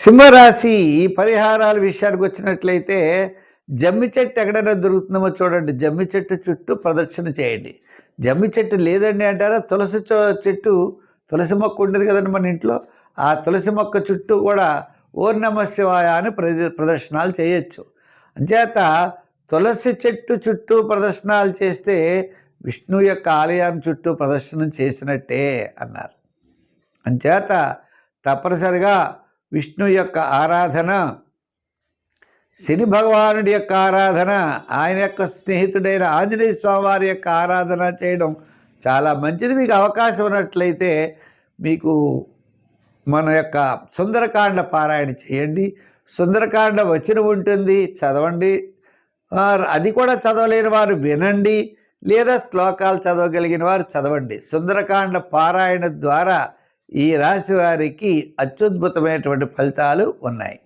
సింహరాశి ఈ పరిహారాల విషయానికి వచ్చినట్లయితే జమ్మి చెట్టు ఎక్కడైనా దొరుకుతుందేమో చూడండి. జమ్మి చెట్టు చుట్టూ ప్రదక్షిణ చేయండి. జమ్మి చెట్టు లేదండి అంటారా, చెట్టు, తులసి మొక్క ఉండేది కదండి మన ఇంట్లో. ఆ తులసి మొక్క చుట్టూ కూడా ఓం నమ శివాయ అని ప్రదర్శనలు చేయొచ్చు. అంచేత తులసి చెట్టు చుట్టూ ప్రదర్శనలు చేస్తే విష్ణు యొక్క ఆలయాన్ని చుట్టూ ప్రదర్శనం చేసినట్టే అన్నారు. అంచేత తప్పనిసరిగా విష్ణు యొక్క ఆరాధన, శని భగవానుడి యొక్క ఆరాధన, ఆయన యొక్క స్నేహితుడైన ఆంజనేయ స్వామివారి యొక్క ఆరాధన చేయడం చాలా మంచిది. మీకు అవకాశం ఉన్నట్లయితే మీకు మన యొక్క సుందరకాండ పారాయణ చేయండి. సుందరకాండ వచనం ఉంటుంది, చదవండి. అది కూడా చదవలేని వారు వినండి, లేదా శ్లోకాలు చదవగలిగిన వారు చదవండి. సుందరకాండ పారాయణ ద్వారా ఈ రాశి వారికి అత్యద్భుతమైనటువంటి ఫలితాలు ఉన్నాయి.